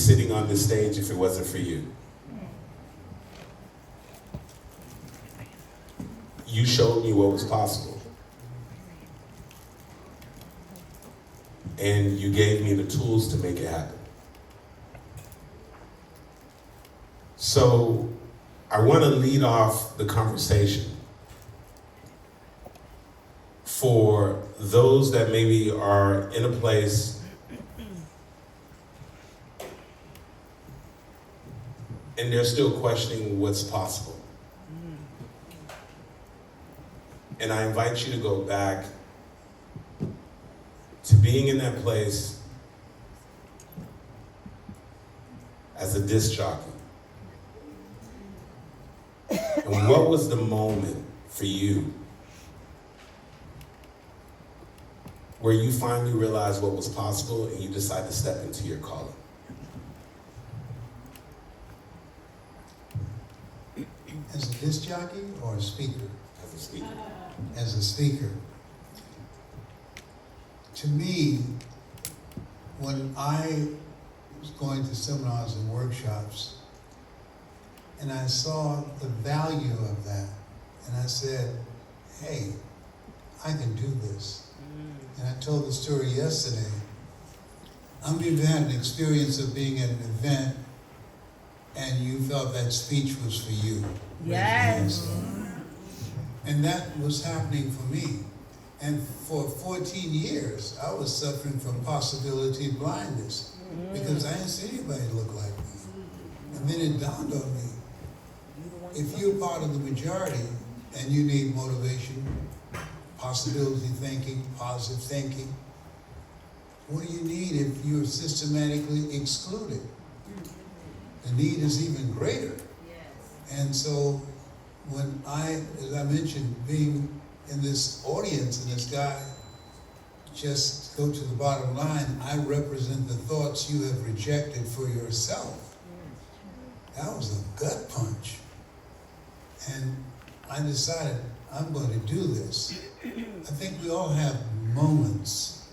sitting on this stage if it wasn't for you. You showed me what was possible. And you gave me the tools to make it happen. So I want to lead off the conversation for those that maybe are in a place and they're still questioning what's possible. And I invite you to go back to being in that place as a disc jockey. And what was the moment for you where you finally realized what was possible and you decided to step into your calling? As a disc jockey or a speaker? As a speaker. As a speaker. To me, when I was going to seminars and workshops, and I saw the value of that, and I said, hey, I can do this. And I told the story yesterday. How many of you had an experience of being at an event and you felt that speech was for you? Yes. And that was happening for me. And for 14 years, I was suffering from possibility blindness because I didn't see anybody look like me. And then it dawned on me, if you're part of the majority and you need motivation, possibility thinking, positive thinking, what do you need if you're systematically excluded? The need is even greater. And so when as I mentioned, being in this audience and this guy, just go to the bottom line, I represent the thoughts you have rejected for yourself. That was a gut punch. And I decided, I'm going to do this. I think we all have moments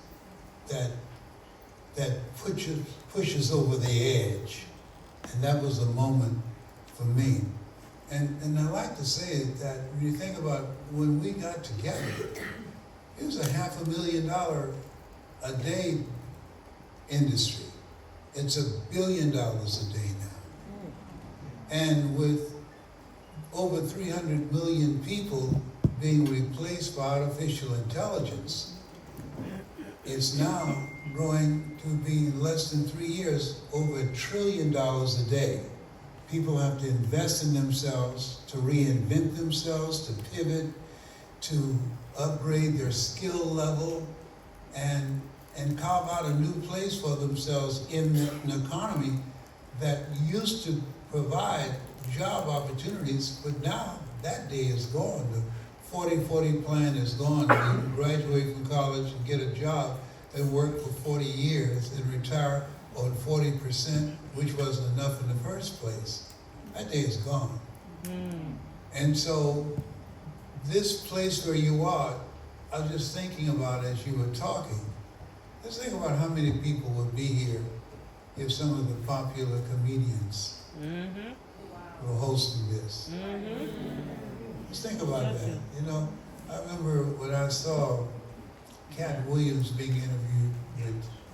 that pushes over the edge. And that was a moment for me. And I like to say that when you think about when we got together, it was a $500,000 a day industry. It's $1 billion a day now. And with over 300 million people being replaced by artificial intelligence, it's now growing to be in less than 3 years over $1 trillion a day. People have to invest in themselves, to reinvent themselves, to pivot, to upgrade their skill level, and carve out a new place for themselves in an economy that used to provide job opportunities, but now that day is gone. The 40-40 plan is gone. You can graduate from college and get a job and work for 40 years and retire on 40%, which wasn't enough in the first place. That day is gone. And so this place where you are, I was just thinking about as you were talking, let's think about how many people would be here if some of the popular comedians were hosting this. Let's think about that. You know, I remember when I saw Cat Williams being interviewed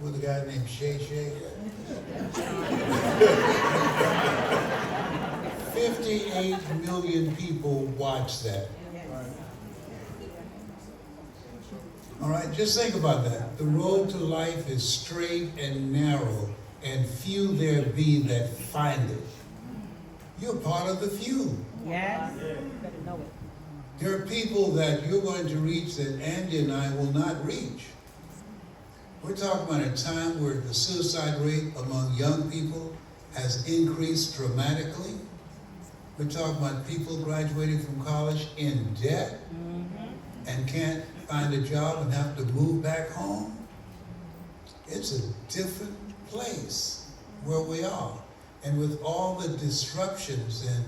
with a guy named Shay Shay. 58 million people watched that. All right, just think about that. The road to life is straight and narrow, and few there be that find it. You're part of the few. Yes. There are people that you're going to reach that Andy and I will not reach. We're talking about a time where the suicide rate among young people has increased dramatically. We're talking about people graduating from college in debt and can't find a job and have to move back home. It's a different place where we are. And with all the disruptions that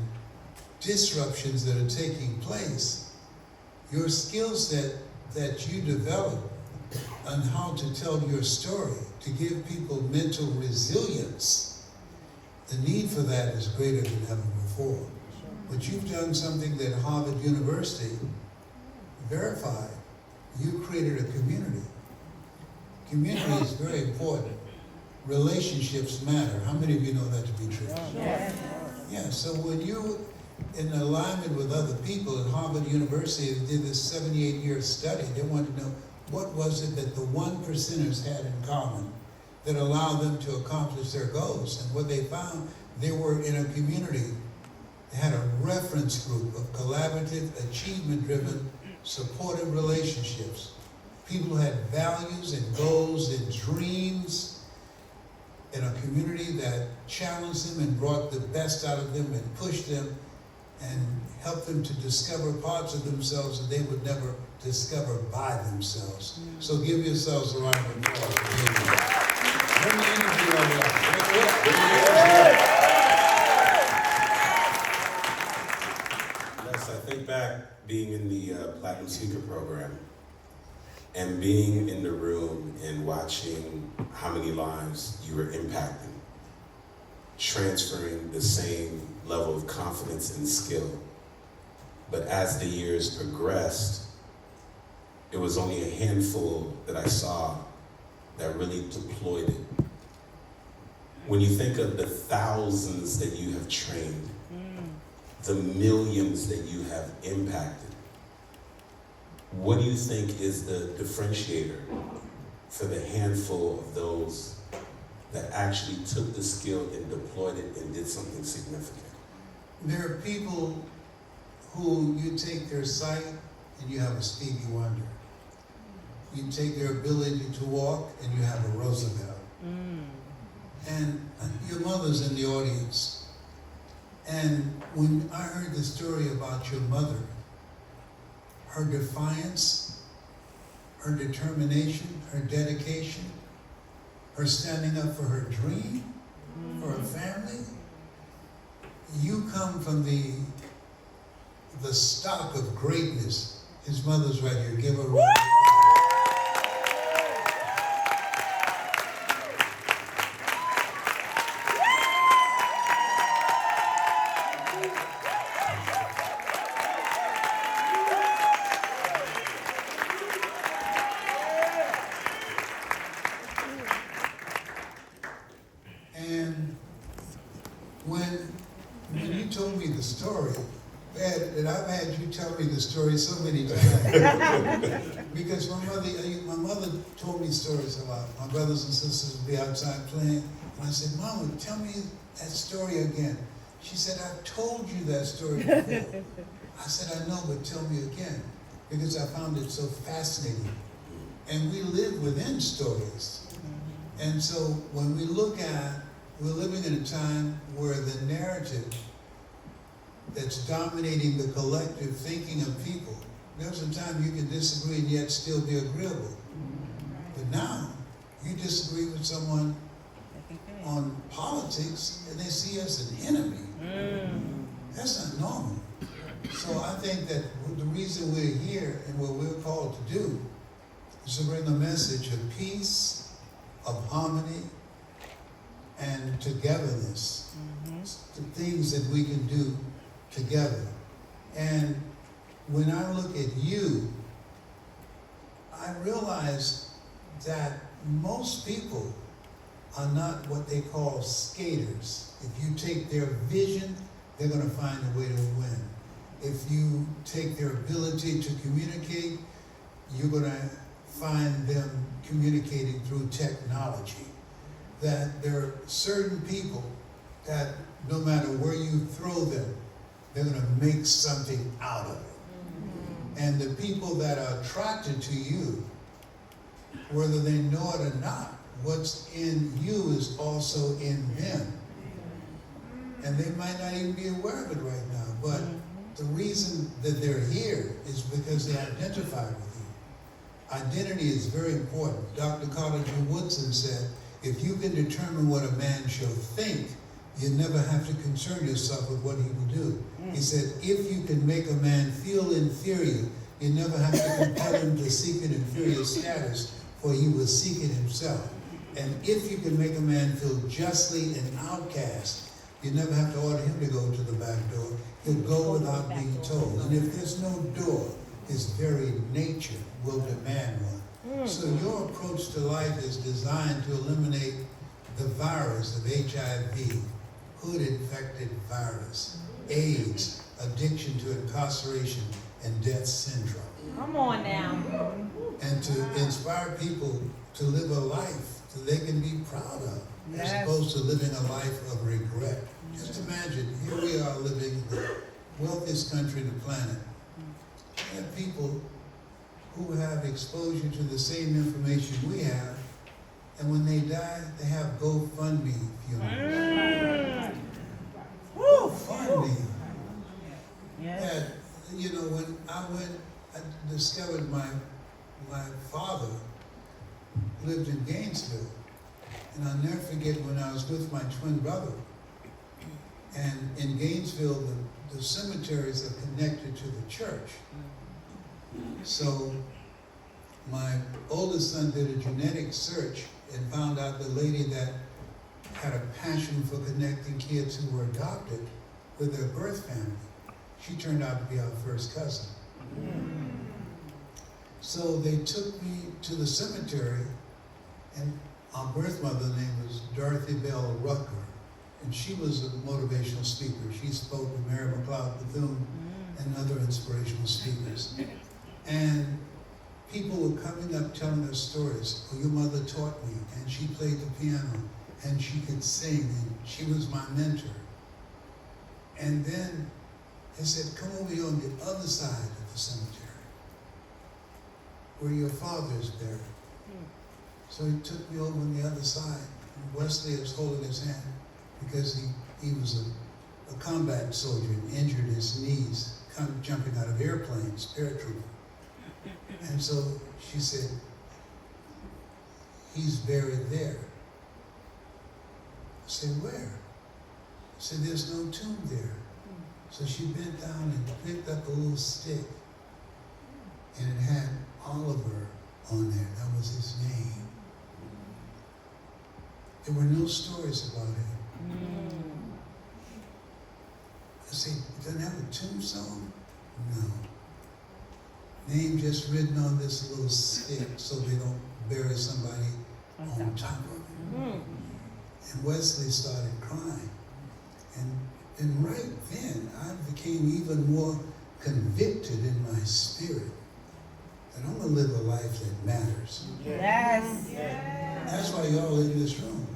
are taking place, your skill set that you develop on how to tell your story, to give people mental resilience, the need for that is greater than ever before. But you've done something that Harvard University verified. You created a community. Community is very important. Relationships matter. How many of you know that to be true? Yes. Yeah, so when you in alignment with other people at Harvard University, they did this 78-year study. They wanted to know what was it that the 1%ers had in common that allowed them to accomplish their goals. And what they found, they were in a community. They had a reference group of collaborative, achievement-driven, supportive relationships. People who had values and goals and dreams in a community that challenged them and brought the best out of them and pushed them and helped them to discover parts of themselves that they would never discover by themselves. So give yourselves a round of applause. Bring the energy level up. Yes, I think back being in the Platinum Speaker Program and being in the room and watching how many lives you were impacting, transferring the same level of confidence and skill. But as the years progressed, it was only a handful that I saw that really deployed it. When you think of the thousands that you have trained, the millions that you have impacted, what do you think is the differentiator for the handful of those that actually took the skill and deployed it and did something significant? There are people who you take their sight and you have a Stevie Wonder. You take their ability to walk and you have a Roosevelt. And your mother's in the audience. And when I heard the story about your mother, her defiance, her determination, her dedication, her standing up for her dream, for her family, you come from the stock of greatness. His mother's right here. Give her a round of applause. And when you told me the story, and I've had you tell me the story so many times, because my mother told me stories a lot. My brothers and sisters would be outside playing, and I said, "Mama, tell me that story again." She said, "I've told you that story before." I said, "I know, but tell me again," because I found it so fascinating. And we live within stories. And so when we look at, we're living in a time where the narrative that's dominating the collective thinking of people, there's a time you can disagree and yet still be agreeable. But now, you disagree with someone on politics and they see us an enemy. That's not normal. So I think that the reason we're here and what we're called to do is to bring a message of peace, of harmony, and togetherness, the things that we can do together. And when I look at you, I realize that most people are not what they call skaters. If you take their vision, they're going to find a way to win. If you take their ability to communicate, you're going to find them communicating through technology. That there are certain people that no matter where you throw them, they're going to make something out of it. And the people that are attracted to you, whether they know it or not, what's in you is also in them. And they might not even be aware of it right now, but the reason that they're here is because they identify with you. Identity is very important. Dr. Carter G. Woodson said, if you can determine what a man shall think, you never have to concern yourself with what he will do. He said, if you can make a man feel inferior, you never have to compel him to seek an inferior status, for he will seek it himself. And if you can make a man feel justly an outcast, You never have to order him to go to the back door. He'll go without being told. And if there's no door, his very nature will demand one. So your approach to life is designed to eliminate the virus of HIV, hood-infected virus, AIDS, addiction to incarceration, and death syndrome. Come on now. And to inspire people to live a life that they can be proud of, as Yes. opposed to living a life of regret. Just imagine, here we are living in the wealthiest country on the planet. We have people who have exposure to the same information we have, and when they die, they have GoFundMe funerals. GoFundMe. Yes. And, you know, when I discovered my father lived in Gainesville, and I'll never forget when I was with my twin brother, and in Gainesville, the cemeteries are connected to the church. So my oldest son did a genetic search and found out the lady that had a passion for connecting kids who were adopted with their birth family. She turned out to be our first cousin. So they took me to the cemetery, and our birth mother's name was Dorothy Bell Rucker, and she was a motivational speaker. She spoke with Mary McLeod Bethune and other inspirational speakers. And people were coming up telling us stories. Oh, your mother taught me, and she played the piano, and she could sing, and she was my mentor. And then they said, come over here on the other side of the cemetery, where your father is buried. So he took me over on the other side, and Wesley was holding his hand because he was a combat soldier and injured his knees jumping out of airplanes, paratrooper. And so she said, he's buried there. I said, where? I said, there's no tomb there. So she bent down and picked up a little stick, and it had Oliver on there. That was his name. There were no stories about him. I said, it doesn't have a tombstone? No. Name just written on this little stick so they don't bury somebody on top of it. And Wesley started crying. And right then, I became even more convicted in my spirit that I'm going to live a life that matters. Yes. That's why y'all in this room.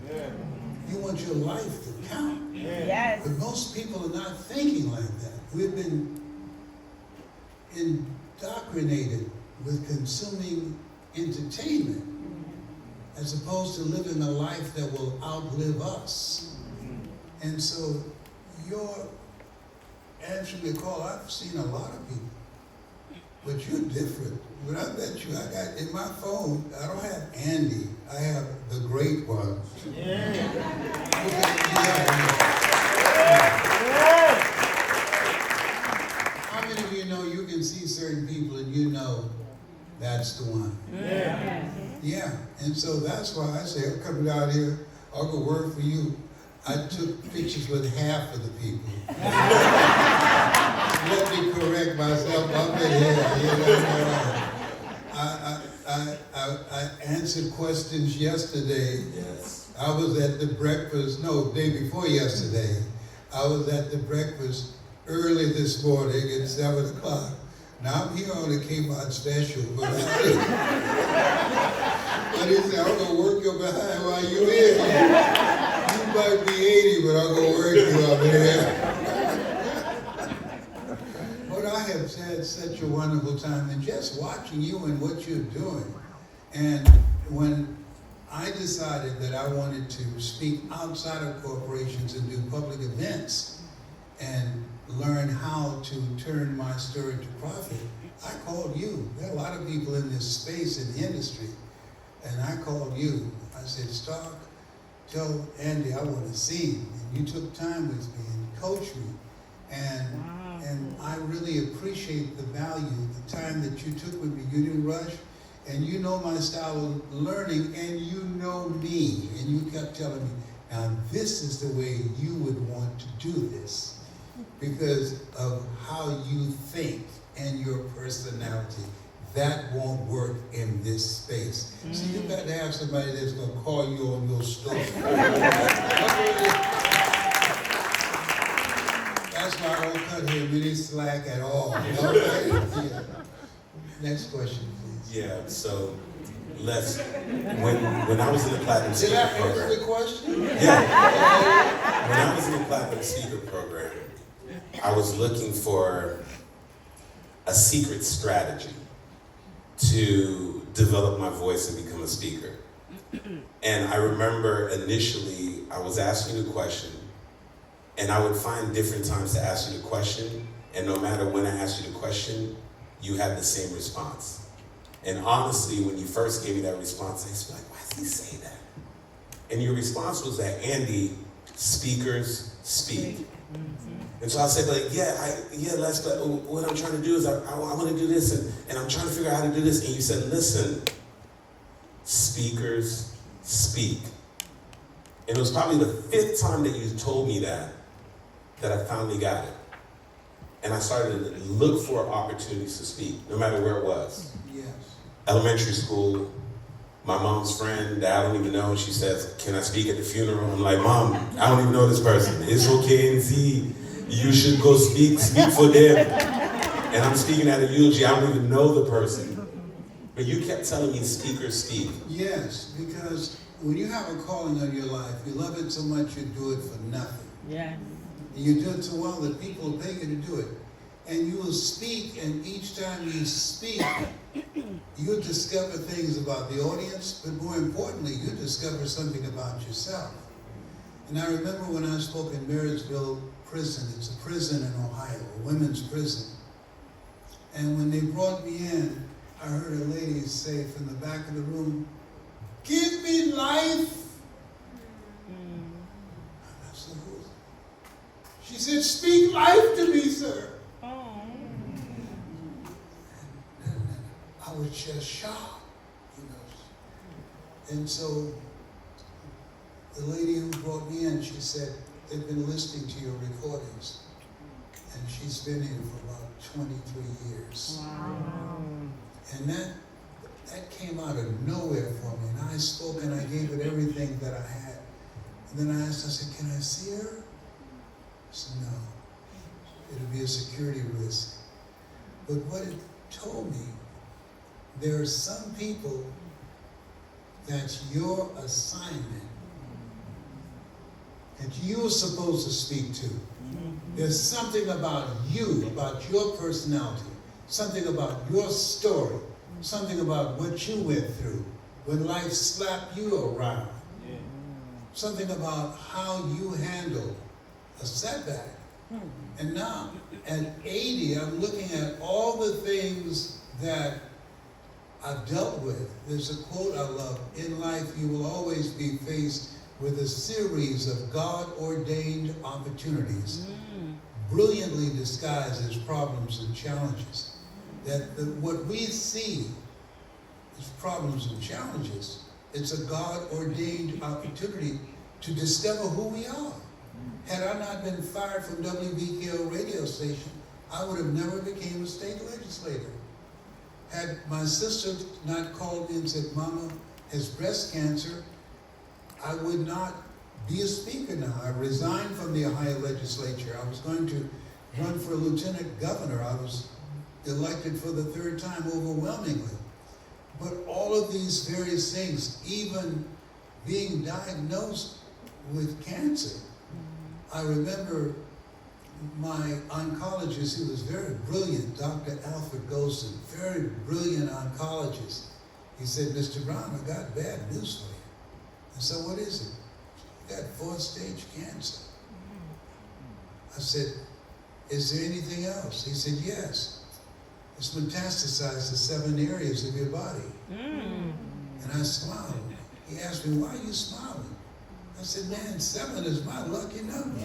You want your life to count. Yes. But most people are not thinking like that. We've been indoctrinated with consuming entertainment as opposed to living a life that will outlive us. And so your answering the call, I've seen a lot of people, but you're different. When I met you, I got in my phone, I don't have Andy, I have the great one. How many of you know you can see certain people and you know that's the one? Yeah, and so that's why I say, I'm coming down here, I'll go work for you. I took pictures with half of the people. Let me correct myself up in here. You know, I answered questions yesterday. Yes. I was at the breakfast, no, day before yesterday. I was at the breakfast early this morning at 7 o'clock. Now I'm here on the Kmart special, but he said, I'm gonna work you behind while you're here. You might be 80, but I'm gonna work you up here. But I have had such a wonderful time, and just watching you and what you're doing. And when I decided that I wanted to speak outside of corporations and do public events and learn how to turn my story to profit, I called you. There are a lot of people in this space in the industry, and I called you. I said, Stark, tell Andy I want to see him. And you took time with me and coached me. And I really appreciate the value, the time that you took with me. You didn't rush. And you know my style of learning, and you know me. And you kept telling me, Now, this is the way you would want to do this because of how you think and your personality. That won't work in this space. So you got to have somebody that's going to call you on your story. That's why I don't cut him any slack at all. Okay? Yeah. Next question, please. Yeah, so Les, when I was in the Platinum Did Speaker I answer program, the question? yeah, when I was in the Platinum Speaker program, I was looking for a secret strategy to develop my voice and become a speaker. And I remember initially I was asking a question, and I would find different times to ask you the question, and no matter when I asked you the question, you had the same response. And honestly, when you first gave me that response, I was like, why does he say that? And your response was that, Andy, speakers speak. And so I said, like, Les, but what I'm trying to do is I want to do this, and I'm trying to figure out how to do this. And you said, listen, speakers speak. And it was probably the 5th time that you told me that I finally got it. And I started to look for opportunities to speak, no matter where it was. Yes. Elementary school, my mom's friend that I don't even know, she says, can I speak at the funeral? I'm like, Mom, I don't even know this person. It's okay, and see, you should go speak for them. And I'm speaking at a eulogy, I don't even know the person. But you kept telling me speakers speak. Yes, because when you have a calling on your life, you love it so much you do it for nothing. Yeah. And you do it so well that people will pay you to do it. And you will speak, and each time you speak, you discover things about the audience, but more importantly, you discover something about yourself. And I remember when I spoke in Marysville Prison, it's a prison in Ohio, a women's prison. And when they brought me in, I heard a lady say from the back of the room, "Give me life." I said, who is it? She said, "Speak life to me, sir." I was just shocked, you know. And so the lady who brought me in, she said, they've been listening to your recordings. And she's been here for about 23 years. Wow. And that came out of nowhere for me. And I spoke and I gave it everything that I had. And then I asked, I said, can I see her? I said, no. It'll be a security risk. But what it told me, there are some people that's your assignment that you're supposed to speak to. There's something about you, about your personality, something about your story, something about what you went through when life slapped you around, something about how you handled a setback. And now, at 80, I'm looking at all the things that I've dealt with. There's a quote I love, in life you will always be faced with a series of God-ordained opportunities, brilliantly disguised as problems and challenges. What we see as problems and challenges, it's a God-ordained opportunity to discover who we are. Had I not been fired from WBKO radio station, I would have never became a state legislator. Had my sister not called me and said, Mama has breast cancer, I would not be a speaker now. I resigned from the Ohio legislature. I was going to run for lieutenant governor. I was elected for the 3rd time overwhelmingly. But all of these various things, even being diagnosed with cancer, I remember my oncologist, who was very brilliant, Dr. Alfred Golson, very brilliant oncologist. He said, Mr. Brown, I got bad news for you. I said, what is it? You got 4th-stage cancer. I said, is there anything else? He said, yes. It's metastasized to 7 areas of your body. And I smiled. He asked me, why are you smiling? I said, man, 7 is my lucky number.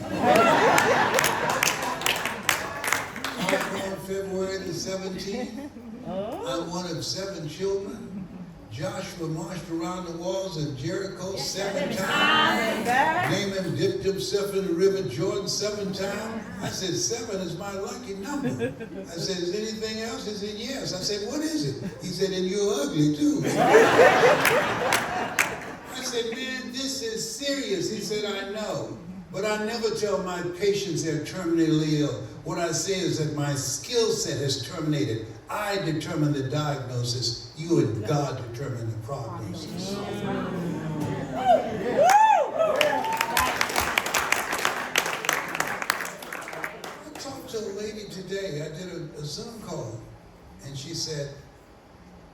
I'm born February the 17th. I'm one of 7 children. Joshua marched around the walls of Jericho 7 times. God. Naaman dipped himself in the river Jordan 7 times. I said, 7 is my lucky number. I said, is anything else? He said, yes. I said, what is it? He said, and you're ugly too. I said, man, this is serious. He said, I know. But I never tell my patients they're terminally ill. What I say is that my skill set has terminated. I determine the diagnosis. You and God determine the prognosis. I talked to a lady today. I did a Zoom call. And she said,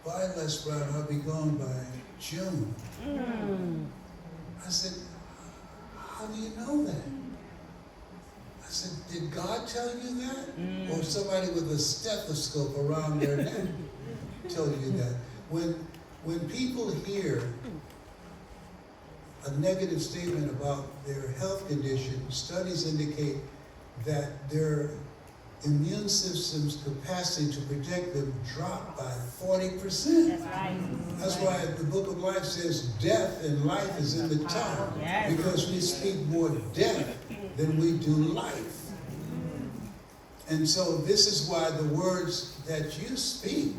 by Les Brown, I'll be gone by June. I said, how do you know that? I said, did God tell you that? Or somebody with a stethoscope around their neck tell you that? When people hear a negative statement about their health condition, studies indicate that their immune system's capacity to protect them dropped by 40%. That's right. That's why the book of life says death and life is in the tongue. Yes. Because we speak more death than we do life. And so this is why the words that you speak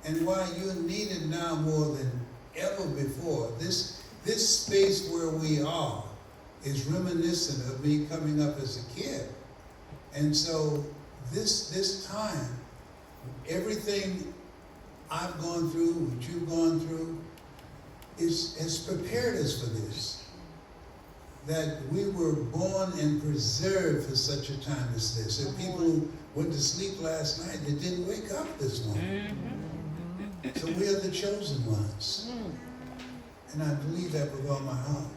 and why you need it now more than ever before. This space where we are is reminiscent of me coming up as a kid. And so this time, everything I've gone through, what you've gone through, has prepared us for this. That we were born and preserved for such a time as this. And people who went to sleep last night, they didn't wake up this morning. So we are the chosen ones. And I believe that with all my heart.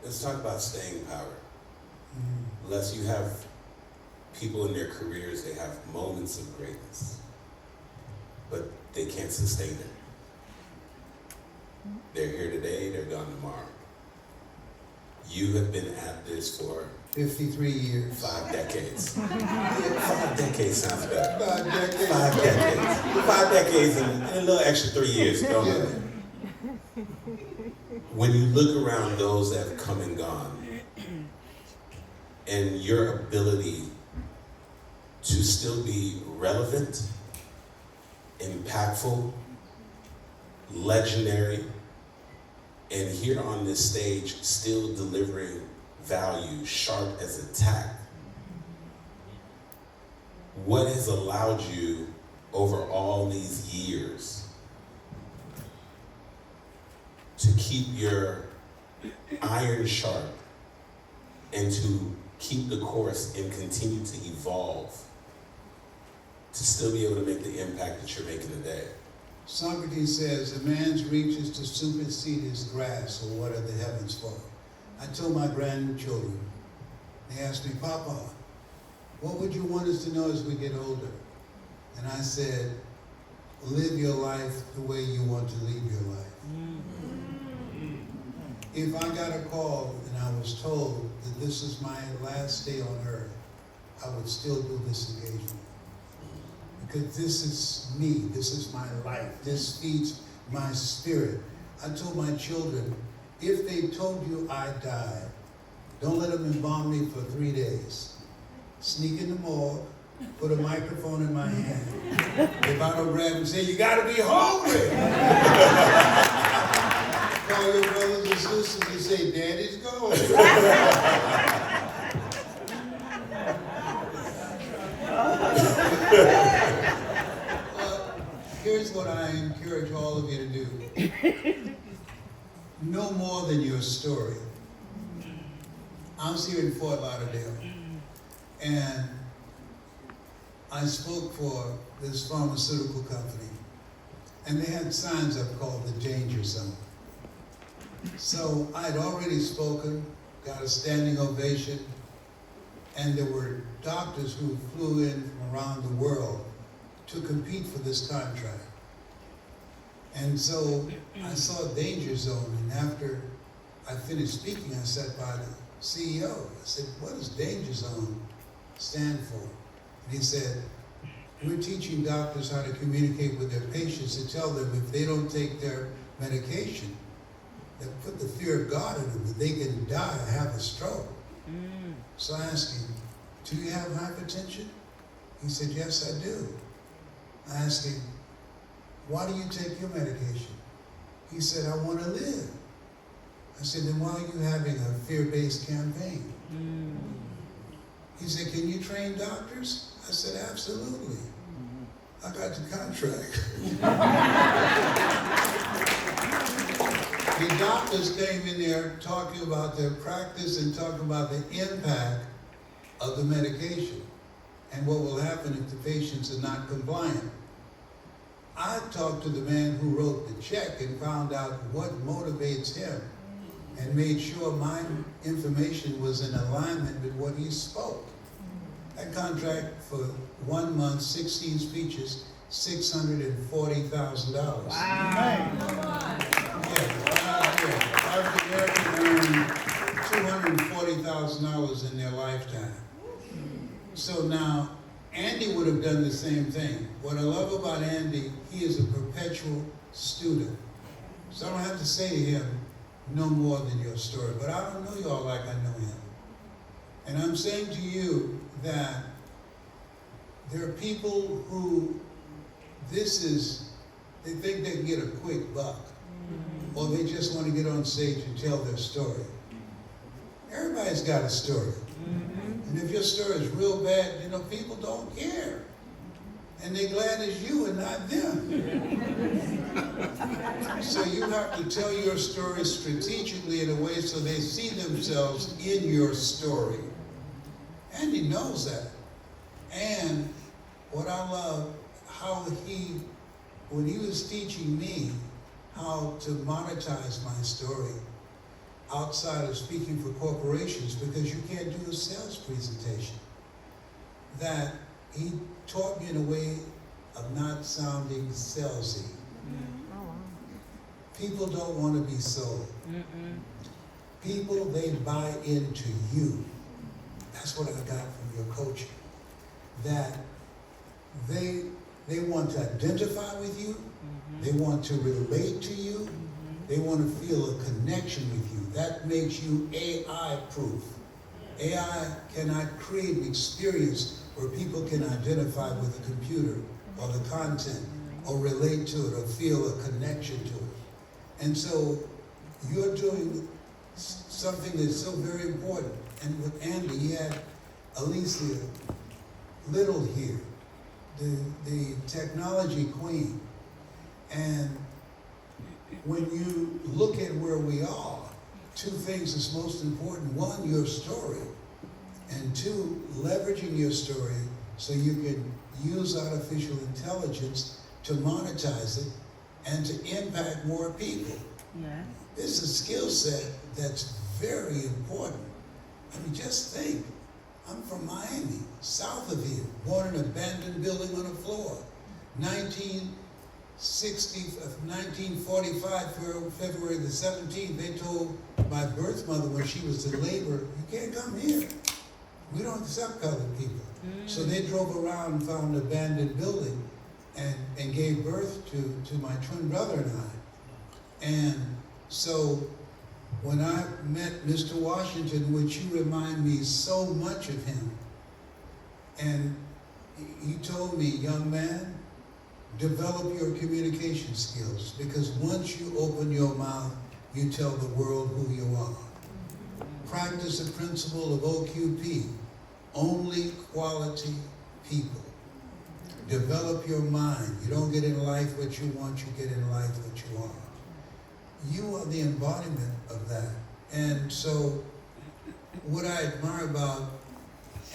Let's talk about staying power. Unless you have people in their careers, they have moments of greatness, but they can't sustain it. They're here today, they're gone tomorrow. You have been at this for 53 years. 5 decades. 5 decades sounds better. 5 decades. 5 decades. 5 decades and a little extra 3 years. Don't Yeah. know. When you look around those that have come and gone, and your ability to still be relevant, impactful, legendary, and here on this stage still delivering value, sharp as a tack, what has allowed you over all these years to keep your iron sharp and to keep the course and continue to evolve to still be able to make the impact that you're making today? Socrates says, a man's reach is to supersede his grasp, or what are the heavens for? I told my grandchildren, they asked me, Papa, what would you want us to know as we get older? And I said, live your life the way you want to live your life. If I got a call and I was told that this is my last day on earth, I would still do this engagement. Because this is me, this is my life, this feeds my spirit. I told my children, if they told you I died, don't let them embalm me for 3 days. Sneak in the morgue, put a microphone in my hand. If I don't grab and say, you gotta be hungry. Call your brothers and sisters and say, Daddy's going. Here's what I encourage all of you to do. No more than your story. I was here in Fort Lauderdale, and I spoke for this pharmaceutical company, and they had signs up called the Danger Zone. So I'd already spoken, got a standing ovation, and there were doctors who flew in from around the world to compete for this contract. And so I saw Danger Zone, and after I finished speaking, I sat by the CEO. I said, what does Danger Zone stand for? And he said, we're teaching doctors how to communicate with their patients to tell them if they don't take their medication, that put the fear of God in them, that they can die or have a stroke. So I asked him, do you have hypertension? He said, yes, I do. I asked him, why do you take your medication? He said, I want to live. I said, then why are you having a fear-based campaign? He said, can you train doctors? I said, absolutely. I got the contract. The doctors came in there talking about their practice and talking about the impact of the medication and what will happen if the patients are not compliant. I talked to the man who wrote the check and found out what motivates him and made sure my information was in alignment with what he spoke. That contract for 1 month, 16 speeches, $640,000. Wow. Average American earned $240,000 in their lifetime. So now, Andy would have done the same thing. What I love about Andy, he is a perpetual student. So I don't have to say to him, no more than your story. But I don't know y'all like I know him. And I'm saying to you that there are people who they think they can get a quick buck. Or they just want to get on stage and tell their story. Everybody's got a story. And if your story is real bad, people don't care. And they're glad it's you and not them. So you have to tell your story strategically in a way so they see themselves in your story. And he knows that. And what I love, when he was teaching me how to monetize my story outside of speaking for corporations, because you can't do a sales presentation, that he taught me in a way of not sounding salesy. People don't want to be sold. People, they buy into you. That's what I got from your coaching. That they want to identify with you. They want to relate to you. They want to feel a connection with you. That makes you AI-proof. AI cannot create an experience where people can identify with the computer or the content or relate to it or feel a connection to it. And so you're doing something that's so very important. And with Andy, he had Alicia Little here, the technology queen. And when you look at where we are, two things is most important. One, your story. And two, leveraging your story so you can use artificial intelligence to monetize it and to impact more people. Yeah. This is a skill set that's very important. I mean, just think, I'm from Miami, south of here, born in an abandoned building on a floor. 1945, February the 17th, they told my birth mother when she was in labor, you can't come here. We don't accept colored people. So they drove around and found an abandoned building and gave birth to my twin brother and I. And so when I met Mr. Washington, which you remind me so much of him, and he told me, young man, develop your communication skills, because once you open your mouth, you tell the world who you are. Practice the principle of OQP, only quality people. Develop your mind. You don't get in life what you want, you get in life what you are. You are the embodiment of that. And so what I admire about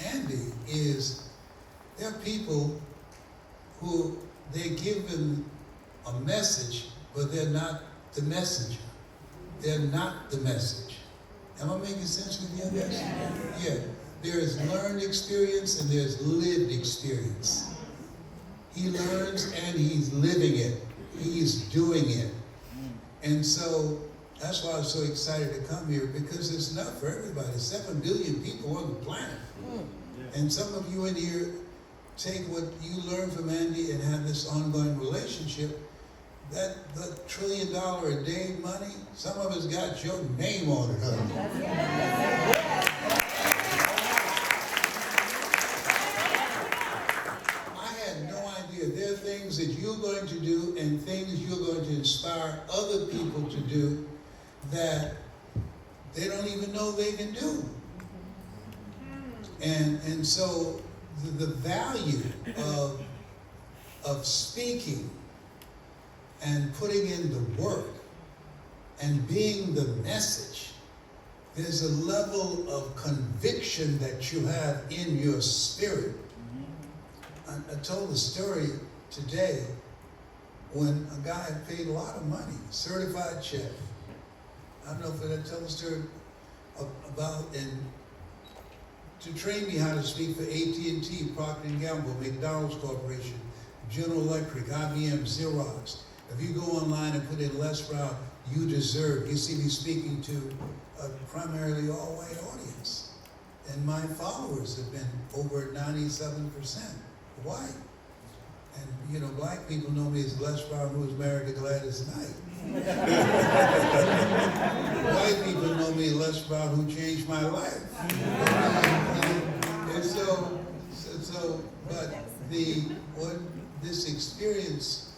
Andy is there are people who they're given a message, but they're not the messenger. They're not the message. Am I making sense with you on this? Yeah. There is learned experience and there's lived experience. He learns and he's living it. He's doing it. And so that's why I'm so excited to come here, because there's enough for everybody. 7 billion people on the planet. And some of you in here, take what you learned from Andy and have this ongoing relationship, that the $1 trillion a day money, some of us got your name on it, honey. I had no idea. There are things that you're going to do and things you're going to inspire other people to do that they don't even know they can do. And so the value of speaking and putting in the work and being the message, there's a level of conviction that you have in your spirit. I told a story today when a guy had paid a lot of money, certified chef. I don't know if I tell the story about, and to train me how to speak for AT&T, Procter & Gamble, McDonald's Corporation, General Electric, IBM, Xerox. If you go online and put in Les Brown, you deserve, you see me speaking to a primarily all-white audience. And my followers have been over 97% white. And, you know, black people know me as Les Brown, who was married to Gladys Knight. White people know me as Les Brown, who changed my life. And but what this experience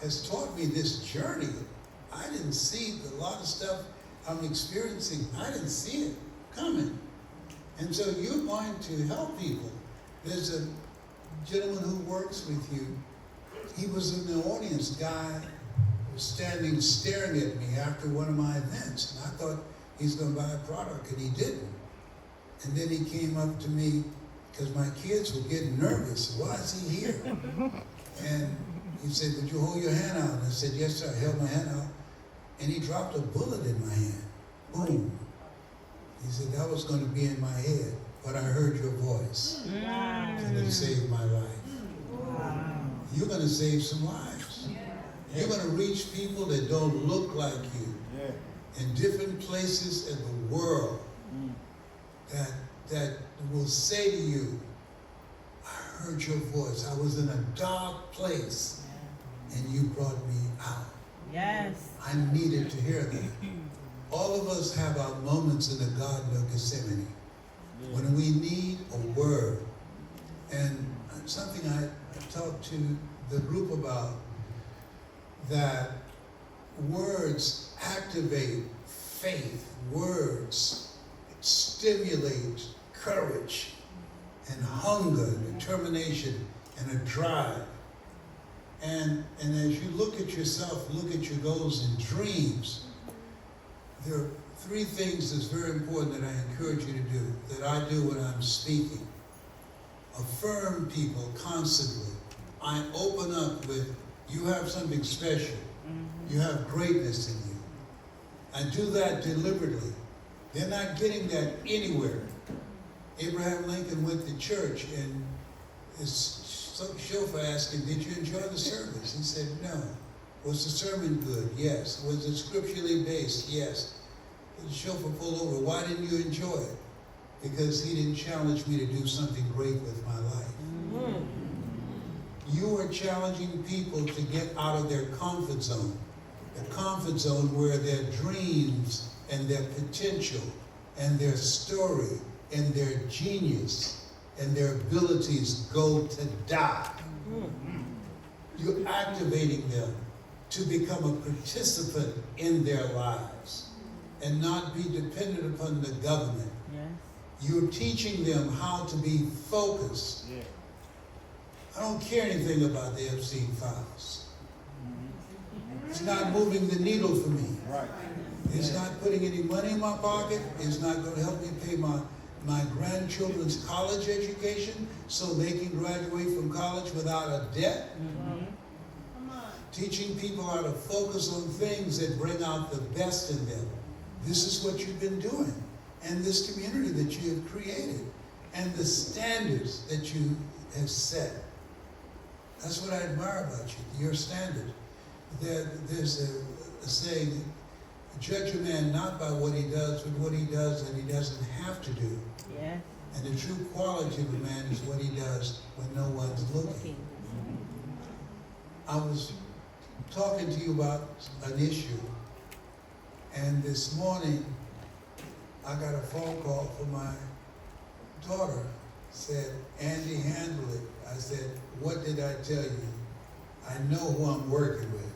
has taught me, this journey, I didn't see a lot of stuff I'm experiencing. I didn't see it coming. And so you're going to help people. There's a gentleman who works with you. He was in the audience. Guy was standing staring at me after one of my events. And I thought he's going to buy a product, and he didn't. And then he came up to me because my kids were getting nervous. Why is he here? And he said, "Would you hold your hand out?" And I said, "Yes, sir." I held my hand out. And he dropped a bullet in my hand. Boom. He said, "That was going to be in my head, but I heard your voice. And it saved my life." Wow. You're going to save some lives. You're going to reach people that don't look like you in different places in the world that will say to you, "I heard your voice. I was in a dark place and you brought me out." Yes. I needed to hear that. All of us have our moments in the Garden of Gethsemane when we need a word. And something I talked to the group about, that words activate faith. Words stimulate courage and hunger, determination, and a drive. And as you look at yourself, look at your goals and dreams, there are three things that's very important that I encourage you to do, that I do when I'm speaking. Affirm people constantly. I open up with, you have something special. You have greatness in you. I do that deliberately. They're not getting that anywhere. Abraham Lincoln went to church, and his chauffeur asked him, "Did you enjoy the service?" He said, "No." "Was the sermon good?" "Yes." "Was it scripturally based?" "Yes." The chauffeur pulled over. "Why didn't you enjoy it?" "Because he didn't challenge me to do something great with my life." You are challenging people to get out of their comfort zone. The comfort zone where their dreams and their potential and their story and their genius and their abilities go to die. You're activating them to become a participant in their lives and not be dependent upon the government. Yes. You're teaching them how to be focused. I don't care anything about the Epstein files. It's not moving the needle for me. It's not putting any money in my pocket. It's not going to help me pay my grandchildren's college education so they can graduate from college without a debt. Teaching people how to focus on things that bring out the best in them. This is what you've been doing. And this community that you have created. And the standards that you have set. That's what I admire about you, your standard. There's a saying, judge a man not by what he does, but what he does and he doesn't have to do. Yes. And the true quality of a man is what he does when no one's looking. I was talking to you about an issue, and this morning I got a phone call from my daughter. Said, Andy, handle it. I said, what did I tell you? I know who I'm working with.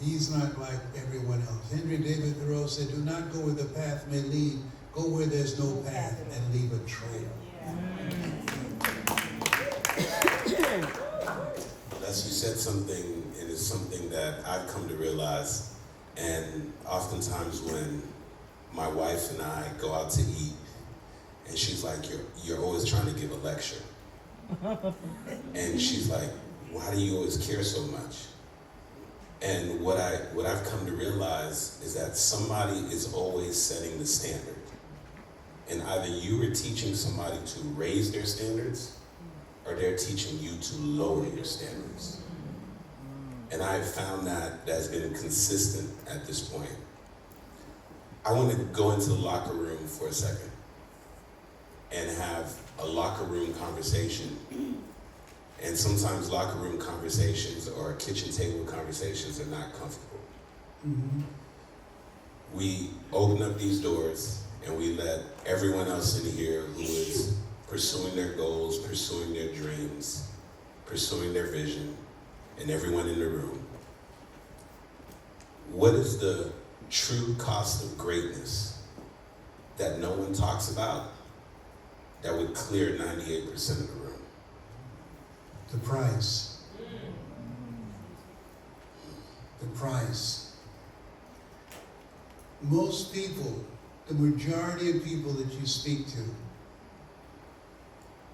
He's not like everyone else. Henry David Thoreau said, do not go where the path may lead. Go where there's no path and leave a trail. Unless you said something, and it's something that I've come to realize, and oftentimes when my wife and I go out to eat, and she's like, you're always trying to give a lecture. And she's like, why do you always care so much? And what I've come to realize is that somebody is always setting the standard. And either you are teaching somebody to raise their standards, or they're teaching you to lower your standards. And I've found that that's been consistent at this point. I want to go into the locker room for a second and have a locker room conversation. And sometimes locker room conversations or kitchen table conversations are not comfortable. Mm-hmm. We open up these doors and we let everyone else in here who is pursuing their goals, pursuing their dreams, pursuing their vision, and everyone in the room. What is the true cost of greatness that no one talks about that would clear 98% of the room? The price. The price. Most people, the majority of people that you speak to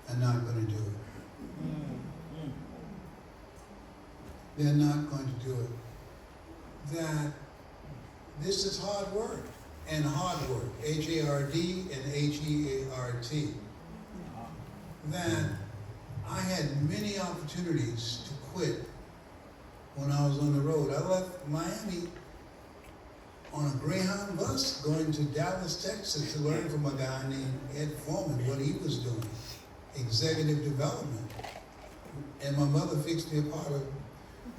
are not going to do it. They're not going to do it. That this is hard work, and hard work, H-A-R-D and H-E-A-R-T. That I had many opportunities to quit when I was on the road. I left Miami on a Greyhound bus going to Dallas, Texas to learn from a guy named Ed Foreman what he was doing, executive development. And my mother fixed me a pot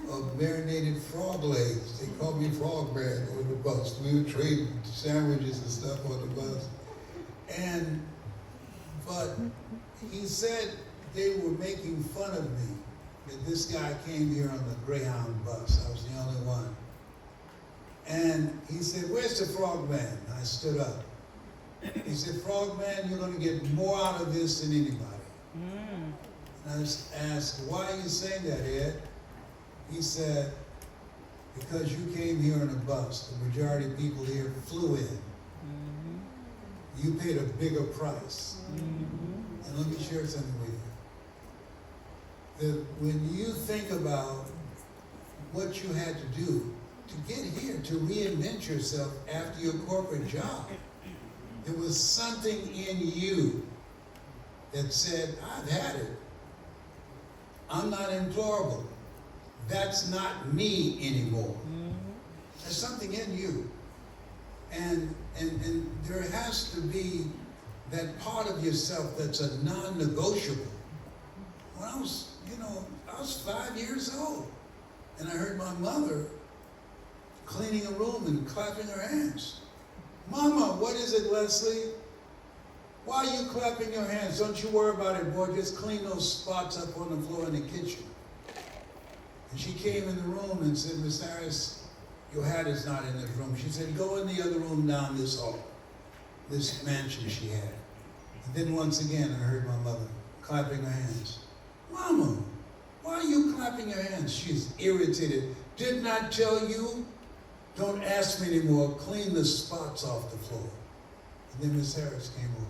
of marinated frog legs. They called me Frog Man on the bus. We would trade sandwiches and stuff on the bus. But he said they were making fun of me, that this guy came here on the Greyhound bus. I was the only one. And he said, where's the Frog Man? I stood up. He said, Frog Man, you're going to get more out of this than anybody. And I just asked, why are you saying that, Ed? He said, because you came here on a bus. The majority of people here flew in. You paid a bigger price. And let me share something with you. That when you think about what you had to do to get here, to reinvent yourself after your corporate job, there was something in you that said, I've had it. I'm not employable. That's not me anymore. There's something in you. And there has to be that part of yourself that's a non-negotiable. When I was 5 years old, and I heard my mother cleaning a room and clapping her hands. Mama, what is it, Leslie? Why are you clapping your hands? Don't you worry about it, boy. Just clean those spots up on the floor in the kitchen. And she came in the room and said, Miss Harris, your hat is not in this room. She said, go in the other room down this hall, this mansion she had. And then once again, I heard my mother clapping her hands. Mama, why are you clapping your hands? She's irritated. Didn't I tell you? Don't ask me anymore. Clean the spots off the floor. And then Miss Harris came over.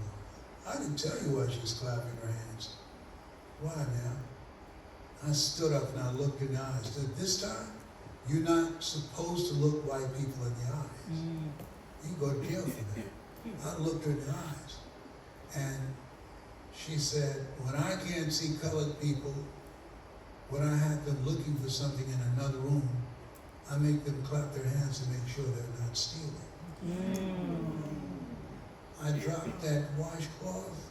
I didn't tell you why she's clapping her hands. Why, ma'am? I stood up and I looked in the eyes. I said, this time, you're not supposed to look white people in the eyes. You go to jail for that. I looked her in the eyes. And she said, when I can't see colored people, when I have them looking for something in another room, I make them clap their hands to make sure they're not stealing. I dropped that washcloth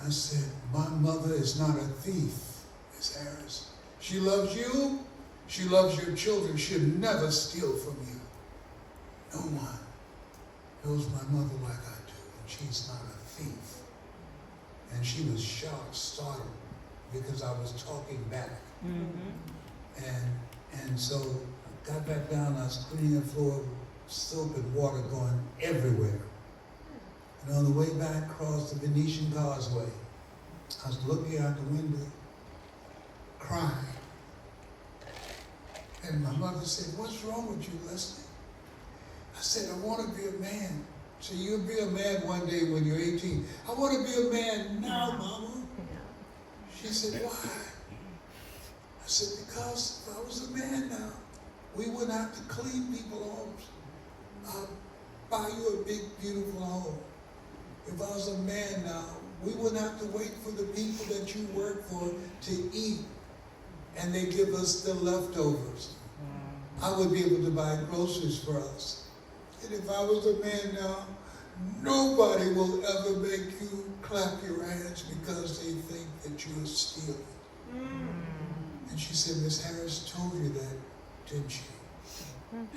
I said, my mother is not a thief, Miss Harris. She loves you. She loves your children. She'll never steal from you. No one knows my mother like I do, and she's not a thief. And she was shocked, startled, because I was talking back. Mm-hmm. And so I got back down, I was cleaning the floor, soap and water going everywhere. And on the way back across the Venetian Causeway, I was looking out the window, crying. And my mother said, what's wrong with you, Leslie? I said, I want to be a man. So you'll be a man one day when you're 18. I want to be a man now, Mama. She said, why? I said, because if I was a man now, we wouldn't have to clean people's homes. I'll buy you a big, beautiful home. If I was a man now, we wouldn't have to wait for the people that you work for to eat, and they give us the leftovers. I would be able to buy groceries for us. And if I was a man now, nobody will ever make you clap your hands because they think that you're stealing. And she said, Miss Harris told you that, didn't she?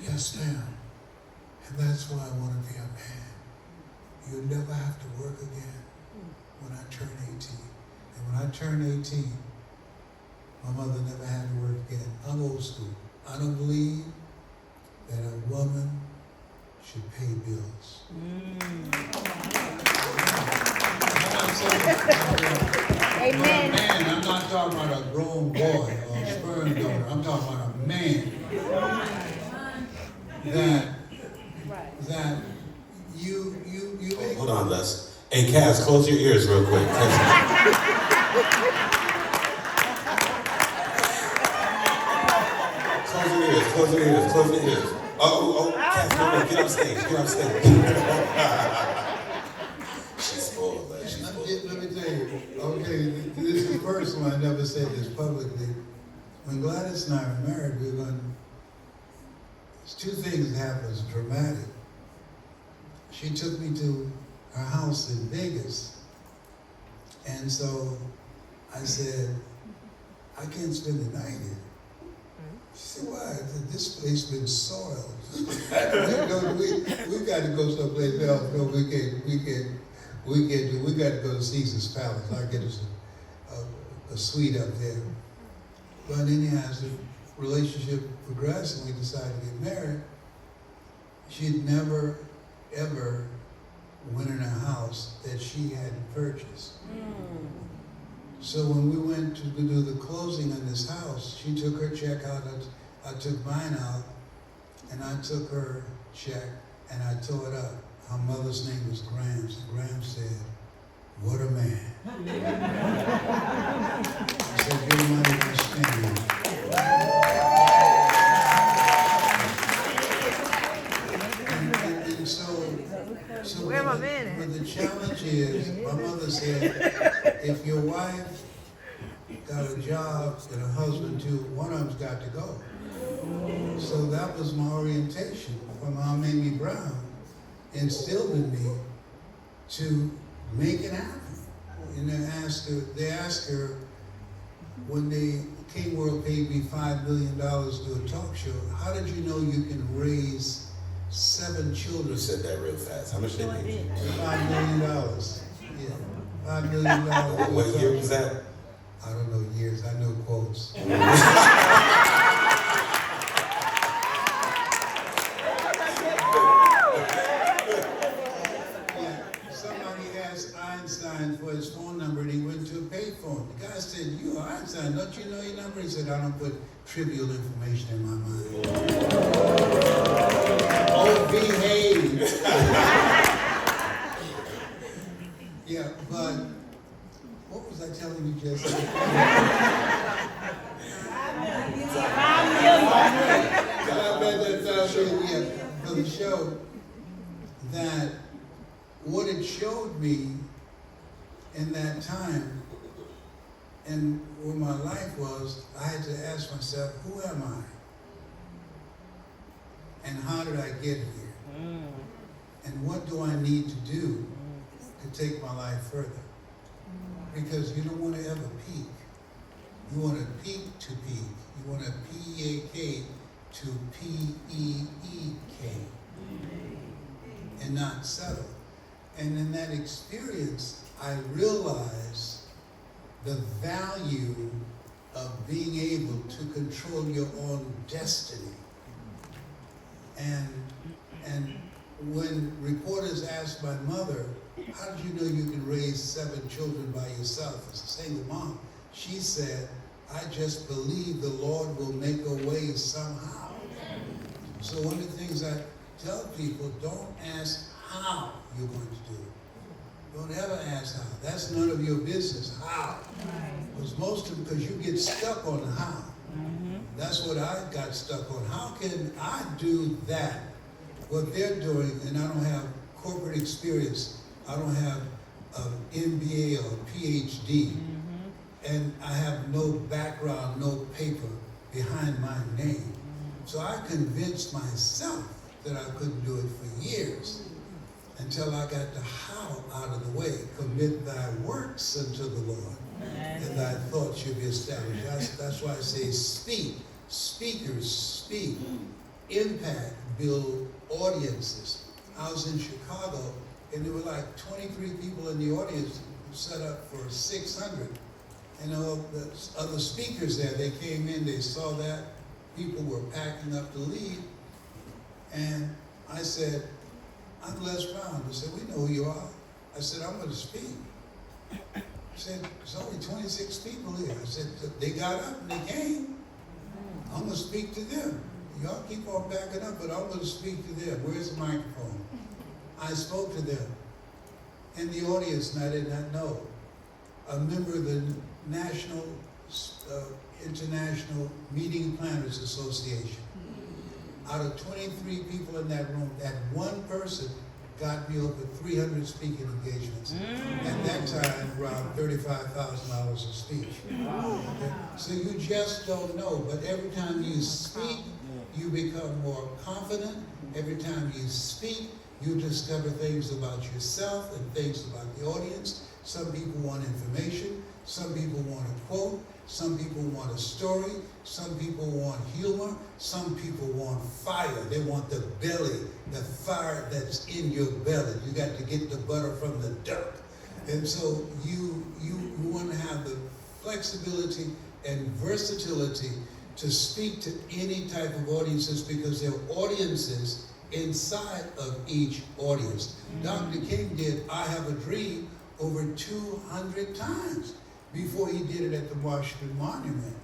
Yes, ma'am. And that's why I want to be a man. You'll never have to work again when I turn 18. And when I turn 18, my mother never had to work again. I'm old school. I don't believe that a woman should pay bills. Amen. Man, I'm not talking about a grown boy or a sperm donor. I'm talking about a man that you make. Hold on, Les. Hey, Kaz, close your ears real quick. Close your ears. Oh, Kaz, no, get on stage. She's spoiled, Les. She's spoiled. Let me tell you, okay, this is personal, I never said this publicly. When Gladys and I were married, there's two things that happened, it's dramatic. She took me to her house in Vegas, and so I said, I can't spend the night here. She said, why? I said, this place been soiled. we got to go someplace else. No, we got to go to Caesar's Palace. I'll get us a suite up there. But anyhow, as the relationship progressed and we decided to get married, she'd never, ever went in a house that she hadn't purchased. So when we went to do the closing on this house, she took her check out, I took mine out, and I took her check and I tore it up. Her mother's name was Grams, and Grams said, what a man. I said, your money can spend. And so but the challenge is, my mother said, if your wife got a job and a husband too, one of them's got to go. So that was my orientation from how Mamie Brown instilled in me to make it happen. And they asked her when King World paid me $5 million to do a talk show, how did you know you can raise 7 children? You said that real fast. How much did they pay you? $5 million. Yeah, $5 million. What year was that? I don't know years, I know quotes. Somebody asked Einstein for his phone number and he went to a payphone. The guy said, you are Einstein, don't you know your number? He said, I don't put trivial information in my mind. Oh, behave. Yeah, but what was I telling you just now? For the show, that what it showed me in that time and where my life was, I had to ask myself, who am I? And how did I get here? And what do I need to do to take my life further? because you don't want to ever peak. You want to peak to peak. You want to P-E-A-K to P-E-E-K and not settle. And in that experience, I realized the value of being able to control your own destiny. And when reporters asked my mother, how did you know you can raise 7 children by yourself as a single mom? She said, I just believe the Lord will make a way somehow. So one of the things I tell people, don't ask how you're going to do it. Don't ever ask how. That's none of your business. How? Because you get stuck on how. That's what I got stuck on. How can I do that? What they're doing, and I don't have corporate experience. I don't have an MBA or PhD. And I have no background, no paper behind my name. So I convinced myself that I couldn't do it for years until I got the how out of the way. Commit thy works unto the Lord, and thy thoughts should be established. That's why I say speak. Speakers speak. Impact, build audiences. I was in Chicago, and there were like 23 people in the audience set up for 600. And all the other speakers there, they came in, they saw that. People were packing up to leave. And I said, I'm Les Brown. They said, we know who you are. I said, I'm going to speak. I said, there's only 26 people here. I said, they got up and they came. I'm going to speak to them. Y'all keep on backing up, but I'm going to speak to them. Where's the microphone? I spoke to them. In the audience, and I did not know, a member of the International Meeting Planners Association. Out of 23 people in that room, that one person got me over 300 speaking engagements. At that time, around $35,000 a speech. Okay? So you just don't know, but every time you speak, you become more confident. Every time you speak, you discover things about yourself and things about the audience. Some people want information. Some people want a quote. Some people want a story. Some people want humor. Some people want fire. They want the belly, the fire that's in your belly. You got to get the butter from the duck. And so you want to have the flexibility and versatility to speak to any type of audiences, because there are audiences inside of each audience. Dr. King did I Have a Dream over 200 times before he did it at the Washington Monument.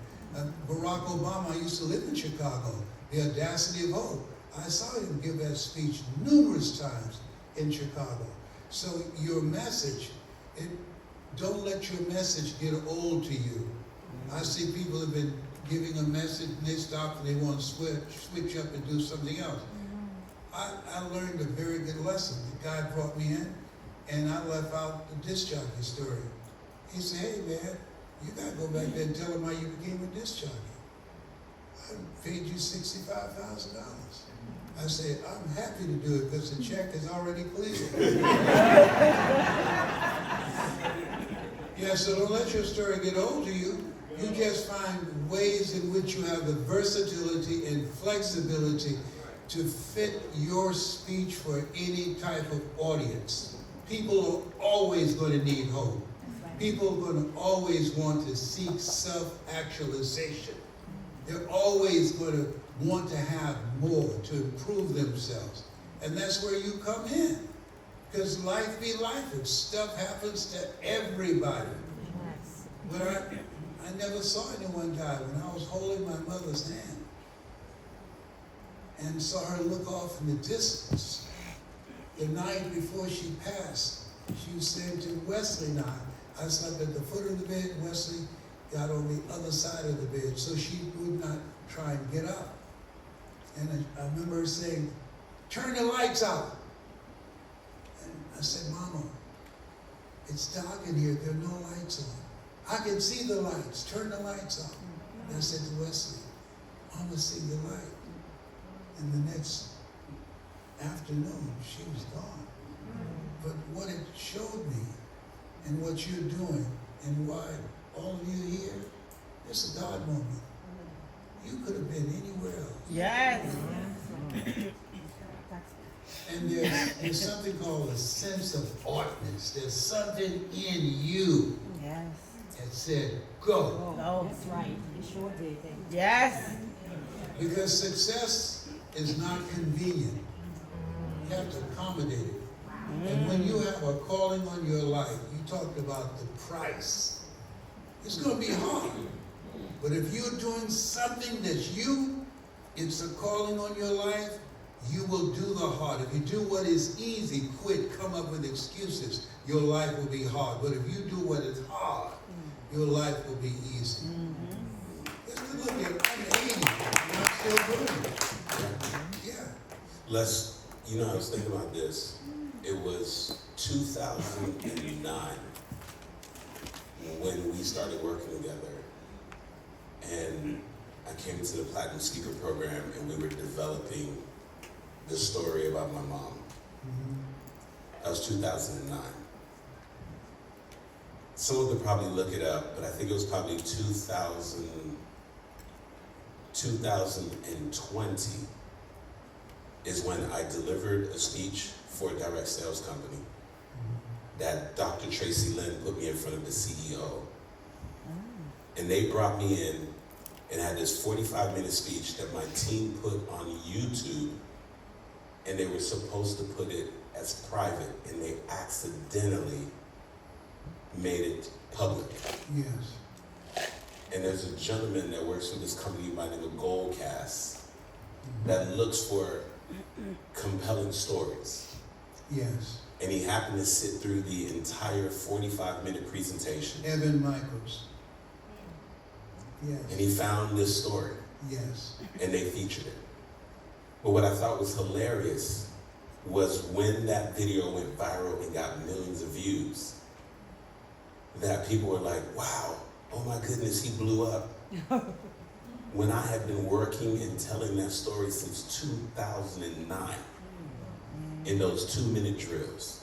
Barack Obama, I used to live in Chicago, The Audacity of Hope. I saw him give that speech numerous times in Chicago. So your message, don't let your message get old to you. I see people have been giving a message and they stop and they want to switch up and do something else. I learned a very good lesson. The guy brought me in and I left out the disc jockey story. He said, hey man, you gotta go back there and tell him how you became a disc jockey. I paid you $65,000. I said, I'm happy to do it because the check is already cleared. Yeah, so don't let your story get old to you. You just find ways in which you have the versatility and flexibility to fit your speech for any type of audience. People are always going to need hope. People are going to always want to seek self-actualization. They're always going to want to have more, to improve themselves. And that's where you come in. Because life be life, and stuff happens to everybody. But I never saw anyone die when I was holding my mother's hand and saw her look off in the distance. The night before she passed, she was saying to Wesley and I slept at the foot of the bed, Wesley got on the other side of the bed, so she would not try and get up. And I remember her saying, turn the lights out. And I said, Mama, it's dark in here, there are no lights on. I can see the lights, turn the lights on. And I said to Wesley, Mama, see the light. And the next afternoon, she was gone. But what it showed me and what you're doing and why all of you here, it's a God moment. You could have been anywhere else. Yes. And there's something called a sense of oughtness. There's something in you Yes. that said, go. Oh, That's right. You sure did. yes. Because success is not convenient. You have to accommodate it. And when you have a calling on your life, you talked about the price. It's going to be hard. But if you're doing something that's it's a calling on your life, you will do the hard. If you do what is easy, quit, come up with excuses, your life will be hard. But if you do what is hard, your life will be easy. Just look at, I'm 80, and I'm still doing it. Yeah. I was thinking about this. It was 2009 when we started working together. And I came into the Platinum Speaker Program and we were developing the story about my mom. That was 2009. Someone could probably look it up, but I think it was probably 2020 is when I delivered a speech for a direct sales company that Dr. Tracy Lynn put me in front of the CEO. And they brought me in and had this 45-minute speech that my team put on YouTube, and they were supposed to put it as private, and they accidentally made it public. Yes. And there's a gentleman that works for this company by the name of Goldcast that looks for compelling stories. Yes. And he happened to sit through the entire 45-minute presentation. Evan Michaels. Yes. And he found this story. Yes. And they featured it. But what I thought was hilarious was when that video went viral and got millions of views, that people were like, wow, oh my goodness, he blew up. When I had been working and telling that story since 2009 in those 2-minute drills,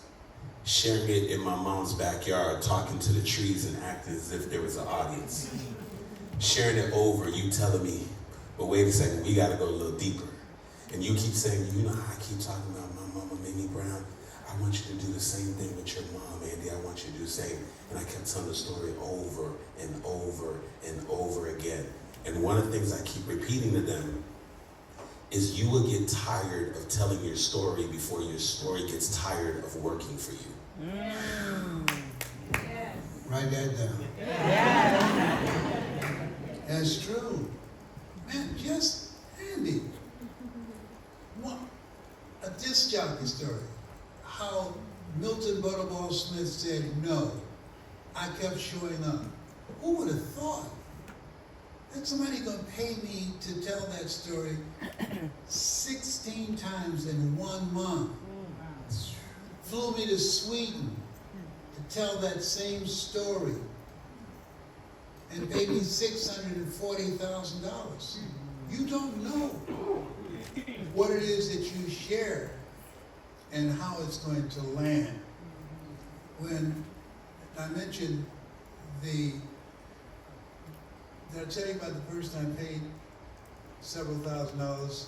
sharing it in my mom's backyard, talking to the trees and acting as if there was an audience. Sharing it over, you telling me, but wait a second, we gotta go a little deeper. And you keep saying, you know how I keep talking about my mama, Mamie Brown? I want you to do the same thing with your mom, Andy. I want you to do the same. And I kept telling the story over and over and over again. And one of the things I keep repeating to them is you will get tired of telling your story before your story gets tired of working for you. Write that down. That's true. Man, just Andy. A disc jockey story. How Milton Butterball Smith said no. I kept showing up. Who would have thought that somebody gonna pay me to tell that story 16 times in 1 month? Flew me to Sweden to tell that same story and paid me $640,000. You don't know what it is that you share and how it's going to land. When I mentioned did I tell you about the person I paid several $1,000s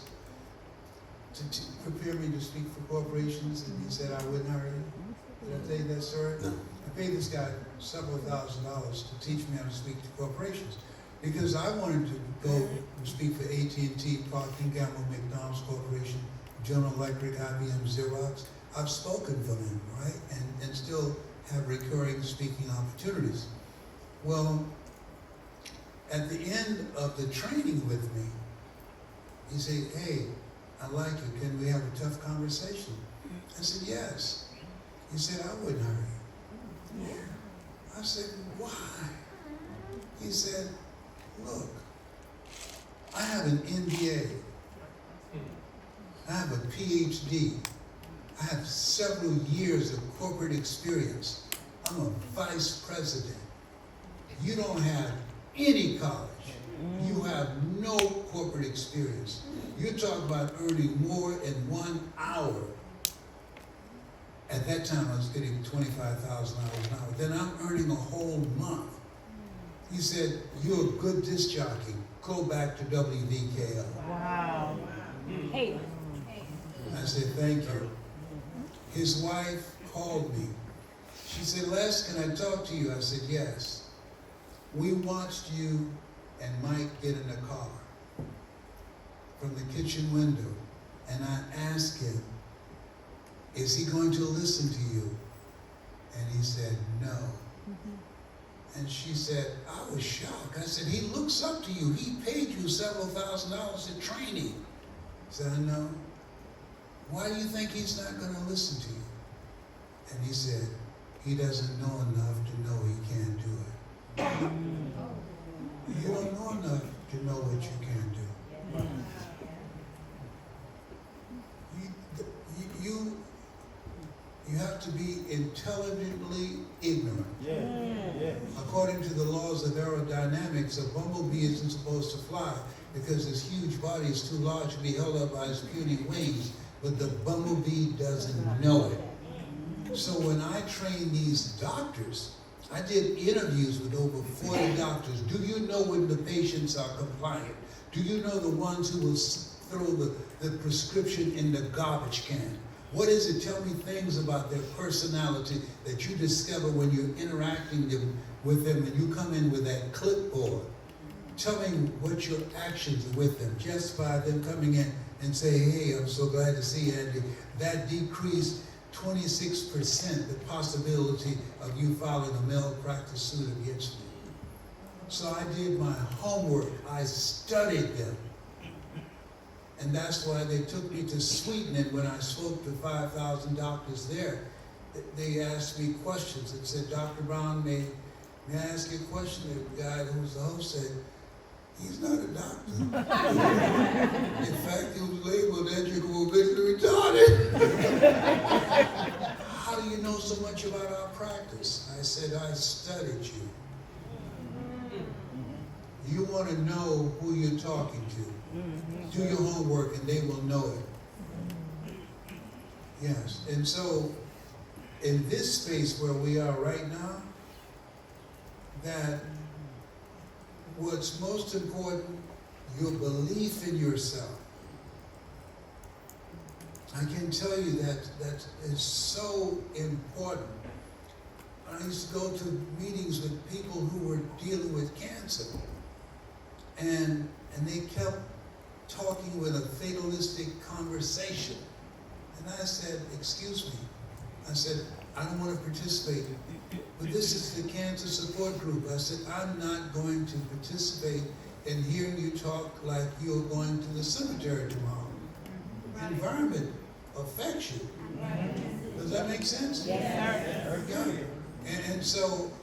to prepare me to speak for corporations, and he said I wouldn't hire you? Did I tell you that story? No. I paid this guy several $1,000s to teach me how to speak to corporations because I wanted to go and speak for AT&T, Procter & Gamble, McDonald's Corporation, General Electric, IBM, Xerox. I've spoken for them, right? And still have recurring speaking opportunities. Well, at the end of the training with me, he said, hey, I like you. Can we have a tough conversation? I said, yes. He said, I wouldn't hire you. I said, why? He said, look, I have an MBA. I have a PhD. I have several years of corporate experience. I'm a vice president. You don't have any college. You have no corporate experience. You talk about earning more in 1 hour at that that time I was getting $25,000 an hour. Then I'm earning a whole month. He said, "You're a good disc jockey. Go back to WVKL." Wow. Hey. I said, "Thank you." His wife called me. She said, "Les, can I talk to you?" I said, "Yes." "We watched you and Mike get in the car from the kitchen window, and I asked him, is he going to listen to you?" And he said, "No." And she said, I was shocked. I said, "He looks up to you. He paid you several $1,000s in training." I said, "I know." "Why do you think he's not going to listen to you?" And he said, "He doesn't know enough to know he can't do it." You don't know enough to know what you can do. You have to be intelligently ignorant. According to the laws of aerodynamics, a bumblebee isn't supposed to fly because his huge body is too large to be held up by his puny wings, but the bumblebee doesn't know it. So when I train these doctors, I did interviews with over 40 doctors. Do you know when the patients are compliant? Do you know the ones who will throw the prescription in the garbage can? What is it? Tell me things about their personality that you discover when you're interacting with them and you come in with that clipboard. Tell me what your actions are with them. Just by them coming in and say, "Hey, I'm so glad to see you, Andy," that decreased 26% the possibility of you filing a malpractice suit against me. So I did my homework. I studied them. And that's why they took me to Sweden. And when I spoke to 5,000 doctors there, they asked me questions and said, "Dr. Brown, may I ask you a question?" The guy who was the host said, "He's not a doctor." In fact, he was labeled educable mentally retarded. "How do you know so much about our practice?" I said, "I studied you." You want to know who you're talking to. Do your homework and they will know it. Yes, and so in this space where we are right now, that what's most important, your belief in yourself. I can tell you that is so important. I used to go to meetings with people who were dealing with cancer, and they kept talking with a fatalistic conversation. And I said, "Excuse me." I said, "I don't want to participate, but this is the cancer support group." I said, "I'm not going to participate in hearing you talk like you're going to the cemetery tomorrow." The environment affects you. Does that make sense? Yes, sir. Yeah. And so